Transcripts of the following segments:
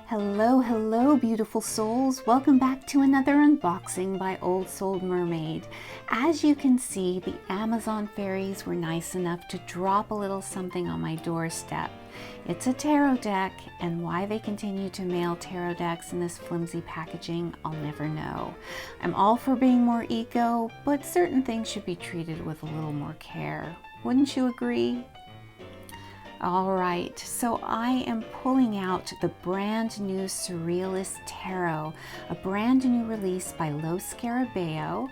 Hello, hello, beautiful souls. Welcome back to another unboxing by Old Soul Mermaid. As you can see, the Amazon fairies were nice enough to drop a little something on my doorstep. It's a tarot deck, and why they continue to mail tarot decks in this flimsy packaging, I'll never know. I'm all for being more eco, but certain things should be treated with a little more care. Wouldn't you agree? All right, so I am pulling out the brand new Surrealist Tarot, a brand new release by Lo Scarabeo,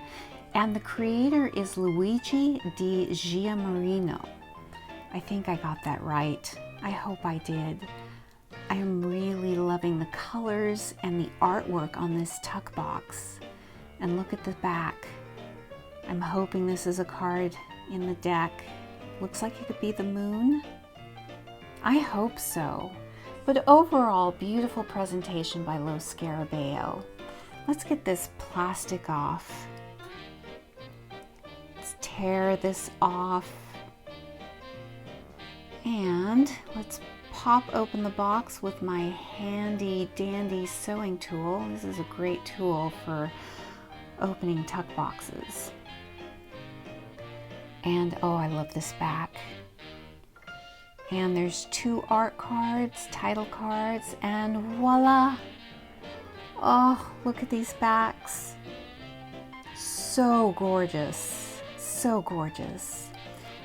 and the creator is Luigi Di Giammario. I think I got that right. I hope I did. I am really loving the colors and the artwork on this tuck box. And look at the back. I'm hoping this is a card in the deck. Looks like it could be the moon. I hope so. But overall, beautiful presentation by Lo Scarabeo. Let's get this plastic off. Let's tear this off. And let's pop open the box with my handy dandy sewing tool. This is a great tool for opening tuck boxes. And oh, I love this back. And there's two art cards, title cards, and voila! Oh, look at these backs. So gorgeous, so gorgeous.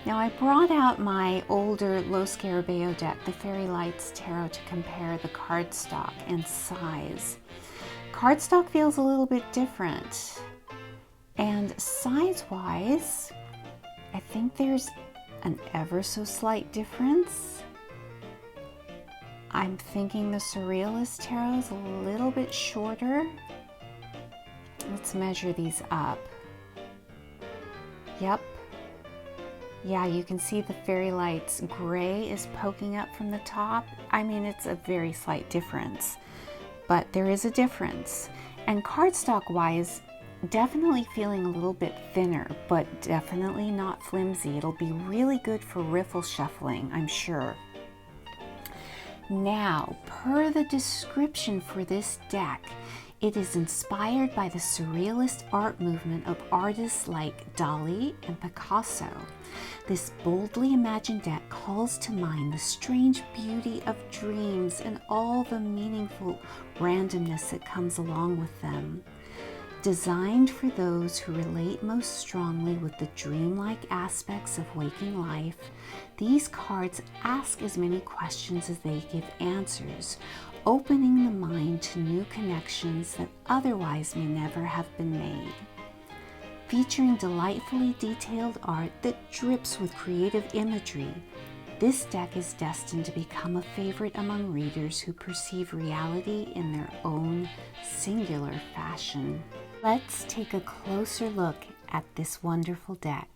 Now I brought out my older Lo Scarabeo deck, the Fairy Lights Tarot, to compare the cardstock and size. Cardstock feels a little bit different. And size-wise, I think there's an ever so slight difference. I'm thinking the Surrealist Tarot is a little bit shorter. Let's measure these up. Yep. Yeah, you can see the Fairy Lights gray is poking up from the top. I mean, it's a very slight difference, but there is a difference. And cardstock wise, definitely feeling a little bit thinner, but definitely not flimsy. It'll be really good for riffle shuffling, I'm sure. Now, per the description for this deck, it is inspired by the surrealist art movement of artists like Dali and Picasso. This boldly imagined deck calls to mind the strange beauty of dreams and all the meaningful randomness that comes along with them. Designed for those who relate most strongly with the dreamlike aspects of waking life, these cards ask as many questions as they give answers, opening the mind to new connections that otherwise may never have been made. Featuring delightfully detailed art that drips with creative imagery, this deck is destined to become a favorite among readers who perceive reality in their own singular fashion. Let's take a closer look at this wonderful deck.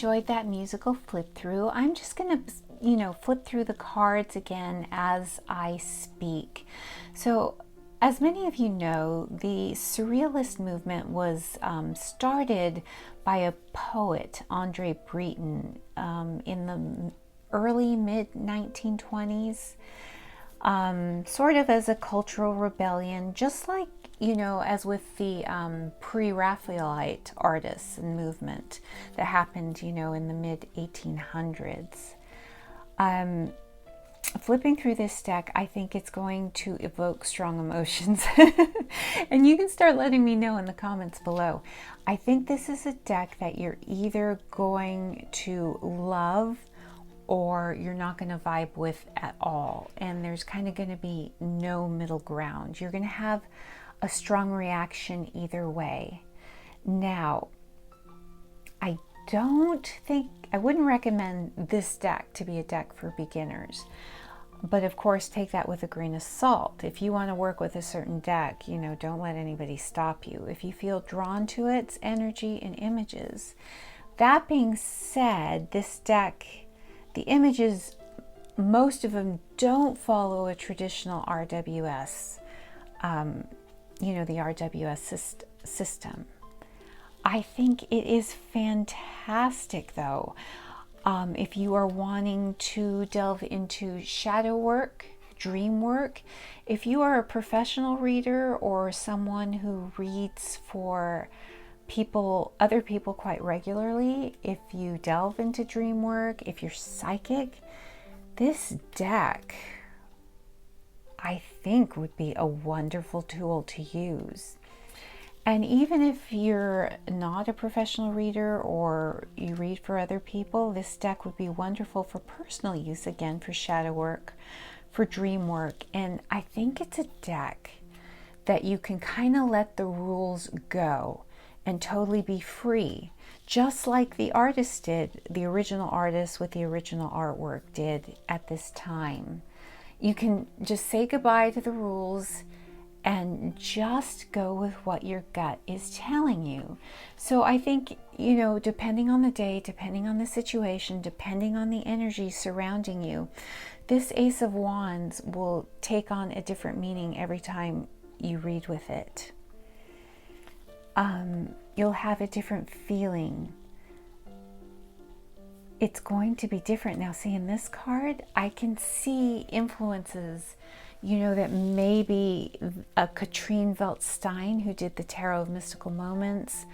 enjoyed that musical flip through. I'm just going to, you know, flip through the cards again as I speak. So, as many of you know, the Surrealist movement was started by a poet, Andre Breton, in the early mid-1920s, sort of as a cultural rebellion, just like, you know, as with the pre-Raphaelite artists and movement that happened, you know, in the mid-1800s. Flipping through this deck, I think it's going to evoke strong emotions. And you can start letting me know in the comments below. I think this is a deck that you're either going to love or you're not going to vibe with at all. And there's kind of going to be no middle ground. You're going to have a strong reaction either way. Now, I wouldn't recommend this deck to be a deck for beginners. But of course, take that with a grain of salt. If you want to work with a certain deck, you know, don't let anybody stop you. If you feel drawn to its energy and images. That being said, this deck, the images, most of them don't follow a traditional RWS, you know, the RWS system. I think it is fantastic though. If you are wanting to delve into shadow work, dream work, if you are a professional reader or someone who reads for other people quite regularly, if you delve into dream work, if you're psychic, this deck, I think, would be a wonderful tool to use. And even if you're not a professional reader or you read for other people, this deck would be wonderful for personal use, again, for shadow work, for dream work. And I think it's a deck that you can kind of let the rules go and totally be free, just like the artist did, the original artist with the original artwork did at this time. You can just say goodbye to the rules and just go with what your gut is telling you. So I think, you know, depending on the day, depending on the situation, depending on the energy surrounding you, this Ace of Wands will take on a different meaning every time you read with it. You'll have a different feeling. It's going to be different. Now, see, in this card, I can see influences, you know, that maybe a Katrine Veltstein, who did the Tarot of Mystical Moments,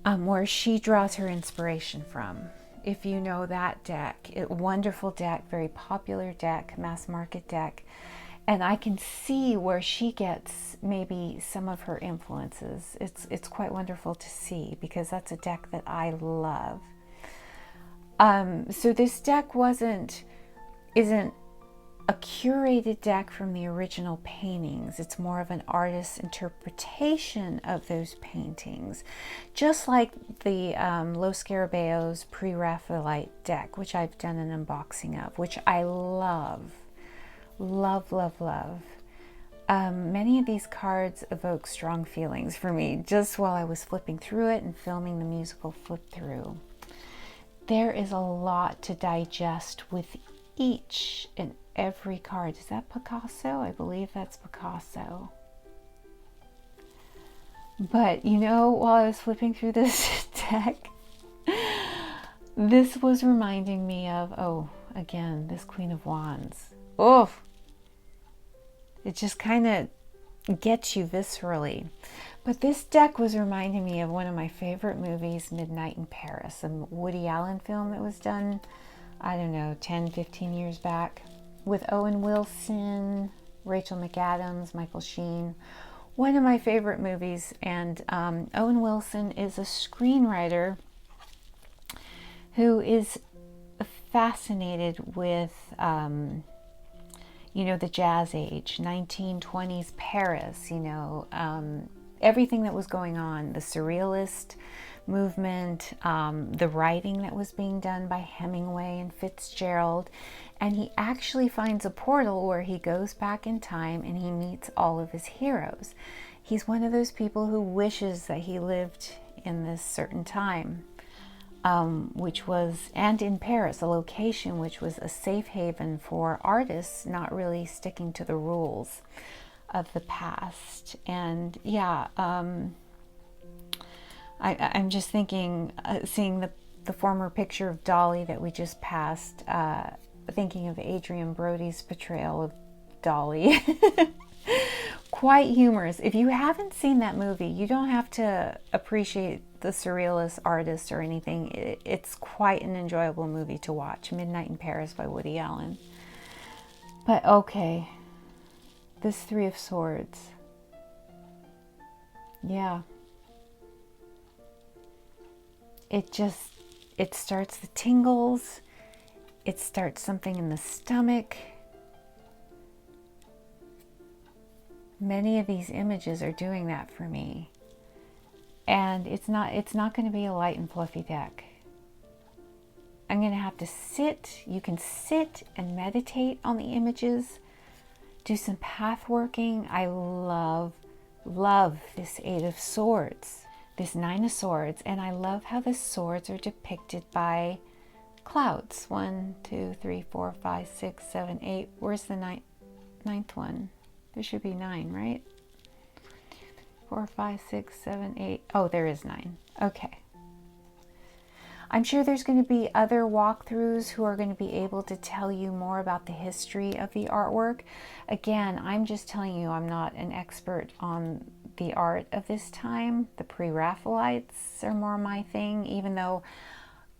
where she draws her inspiration from. If you know that deck, wonderful deck, very popular deck, mass market deck. And I can see where she gets maybe some of her influences. It's quite wonderful to see, because that's a deck that I love. So this deck isn't a curated deck from the original paintings. It's more of an artist's interpretation of those paintings. Just like the Lo Scarabeo's pre-Raphaelite deck, which I've done an unboxing of, which I love. Love, love, love. Many of these cards evoke strong feelings for me just while I was flipping through it and filming the musical flip through. There is a lot to digest with each and every card. Is that Picasso? I believe that's Picasso. But you know, while I was flipping through this deck, this was reminding me of, oh, again, this Queen of Wands. Oh, it just kind of gets you viscerally. But this deck was reminding me of one of my favorite movies, Midnight in Paris, a Woody Allen film that was done, I don't know, 10, 15 years back, with Owen Wilson, Rachel McAdams, Michael Sheen. One of my favorite movies. And Owen Wilson is a screenwriter who is fascinated with you know, the jazz age, 1920s Paris, you know, everything that was going on, the Surrealist movement, the writing that was being done by Hemingway and Fitzgerald. And he actually finds a portal where he goes back in time and he meets all of his heroes. He's one of those people who wishes that he lived in this certain time. which was, and in Paris, a location which was a safe haven for artists not really sticking to the rules of the past. And yeah, I'm just thinking, seeing the former picture of Dolly that we just passed, thinking of Adrian Brody's portrayal of Dolly. Quite humorous. If you haven't seen that movie, you don't have to appreciate the surrealist artist or anything. It's quite an enjoyable movie to watch. Midnight in Paris by Woody Allen. But okay, this Three of Swords. Yeah. It starts the tingles. It starts something in the stomach. Many of these images are doing that for me. And it's not going to be a light and fluffy deck. I'm going to have to sit. You can sit and meditate on the images. Do some path working. I love this Eight of Swords. This Nine of Swords. And I love how the swords are depicted by clouds. 1, 2, 3, 4, 5, 6, 7, 8. Where's the ninth one? There should be 9, right? 4, 5, 6, 7, 8. Oh, there is 9. Okay. I'm sure there's going to be other walkthroughs who are going to be able to tell you more about the history of the artwork. Again, I'm just telling you, I'm not an expert on the art of this time. The pre-Raphaelites are more my thing, even though,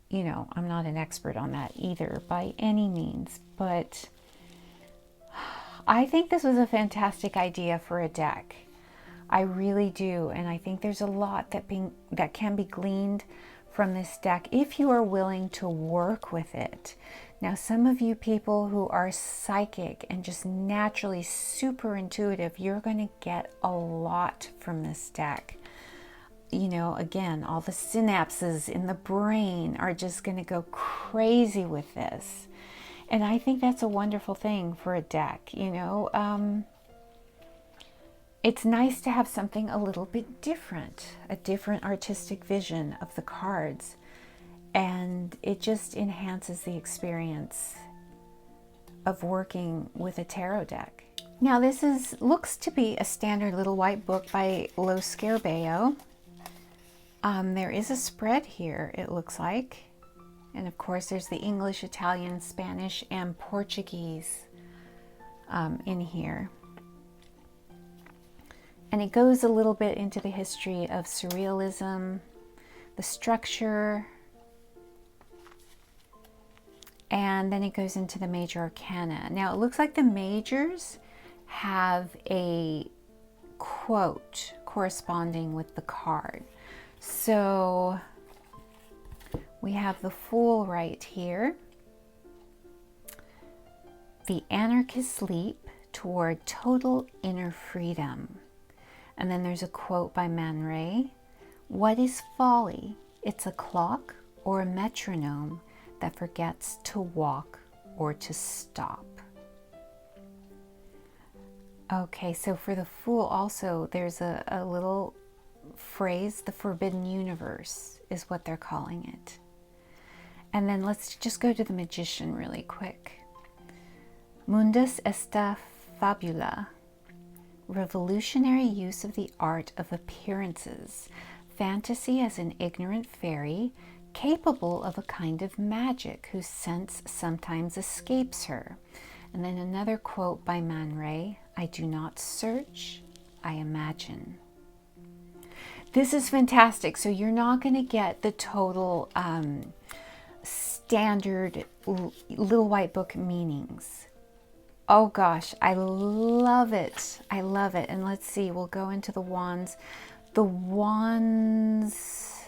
you know, I'm not an expert on that either by any means. But I think this was a fantastic idea for a deck. I really do. And I think there's a lot that can be gleaned from this deck if you are willing to work with it. Now, some of you people who are psychic and just naturally super intuitive, you're going to get a lot from this deck. You know, again, all the synapses in the brain are just going to go crazy with this. And I think that's a wonderful thing for a deck, you know. It's nice to have something a little bit different, a different artistic vision of the cards. And it just enhances the experience of working with a tarot deck. Now this looks to be a standard little white book by Lo Scarabeo. There is a spread here, it looks like. And of course there's the English, Italian, Spanish, and Portuguese in here. And it goes a little bit into the history of surrealism, the structure, and then it goes into the major arcana. Now it looks like the majors have a quote corresponding with the card. So we have the Fool right here. The anarchist leap toward total inner freedom. And then there's a quote by Man Ray. What is folly? It's a clock or a metronome that forgets to walk or to stop. Okay, so for the Fool also, there's a little phrase, the forbidden universe is what they're calling it. And then let's just go to the Magician really quick. Mundus esta fabula. Revolutionary use of the art of appearances. Fantasy as an ignorant fairy, capable of a kind of magic whose sense sometimes escapes her. And then another quote by Man Ray. I do not search, I imagine. This is fantastic. So you're not going to get the total standard little white book meanings. Oh gosh, I love it. I love it. And let's see, we'll go into the wands. The wands,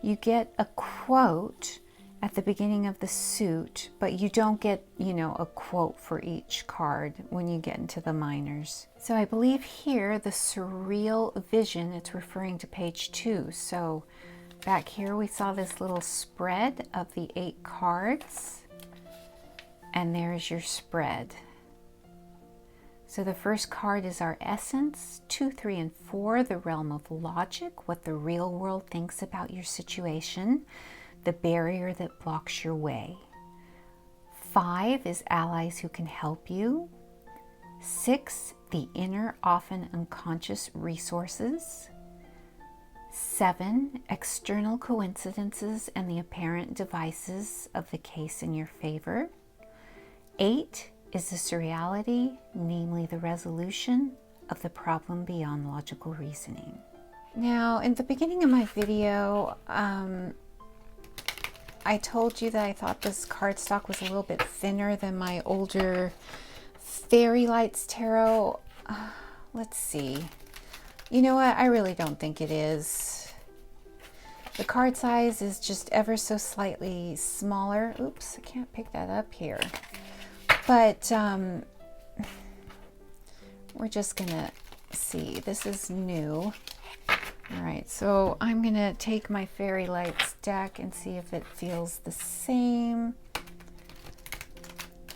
you get a quote at the beginning of the suit, but you don't get, you know, a quote for each card when you get into the minors. So I believe here, the surreal vision, it's referring to page 2. So back here, we saw this little spread of the 8 cards. And there's your spread. So the first card is our essence, 2, 3, and 4, the realm of logic, what the real world thinks about your situation, the barrier that blocks your way. 5 is allies who can help you. 6, the inner, often unconscious resources. 7, external coincidences and the apparent devices of the case in your favor. 8 is the surreality, namely the resolution of the problem beyond logical reasoning. Now, in the beginning of my video, I told you that I thought this cardstock was a little bit thinner than my older Fairy Lights Tarot. Let's see. You know what? I really don't think it is. The card size is just ever so slightly smaller. Oops, I can't pick that up here. But we're just gonna see. This is new. All right, so I'm gonna take my Fairy Lights deck and see if it feels the same.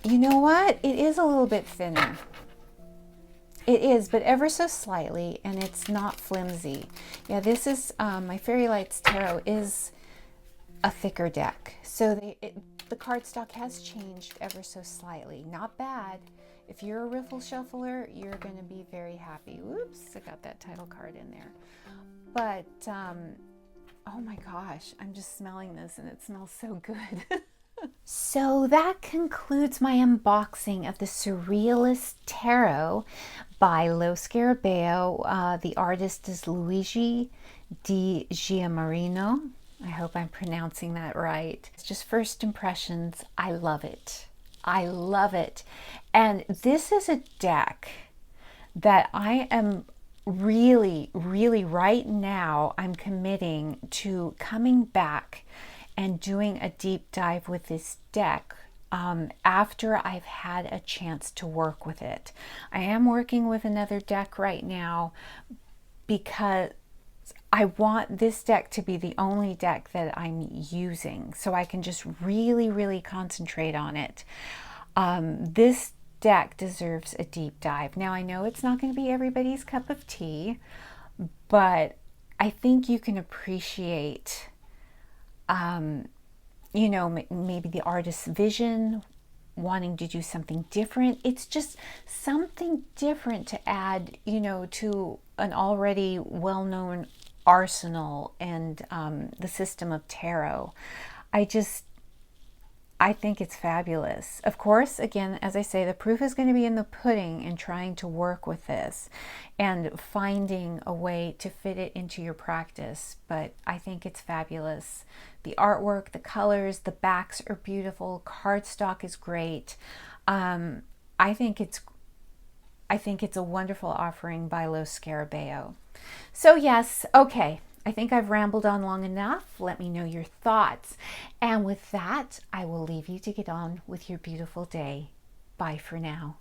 You know what? It is a little bit thinner. It is, but ever so slightly, and it's not flimsy. Yeah, this is, my Fairy Lights Tarot is a thicker deck. So the cardstock has changed ever so slightly. Not bad. If you're a riffle shuffler, you're going to be very happy. Whoops, I got that title card in there. But, oh my gosh, I'm just smelling this and it smells so good. So that concludes my unboxing of the Surrealist Tarot by Lo Scarabeo. The artist is Luigi Di Giammario. I hope I'm pronouncing that right. It's just first impressions. I love it. I love it. And this is a deck that I am really right now, I'm committing to coming back and doing a deep dive with this deck after I've had a chance to work with it. I am working with another deck right now because I want this deck to be the only deck that I'm using, so I can just really concentrate on it. This deck deserves a deep dive. Now, I know it's not going to be everybody's cup of tea, but I think you can appreciate, you know, maybe the artist's vision, wanting to do something different. It's just something different to add, you know, to an already well-known arsenal and the system of tarot. I think it's fabulous. Of course, again, as I say, the proof is going to be in the pudding in trying to work with this and finding a way to fit it into your practice. But I think it's fabulous. The artwork, the colors, the backs are beautiful. Cardstock is great. I think it's a wonderful offering by Lo Scarabeo. So yes, okay. I think I've rambled on long enough. Let me know your thoughts. And with that, I will leave you to get on with your beautiful day. Bye for now.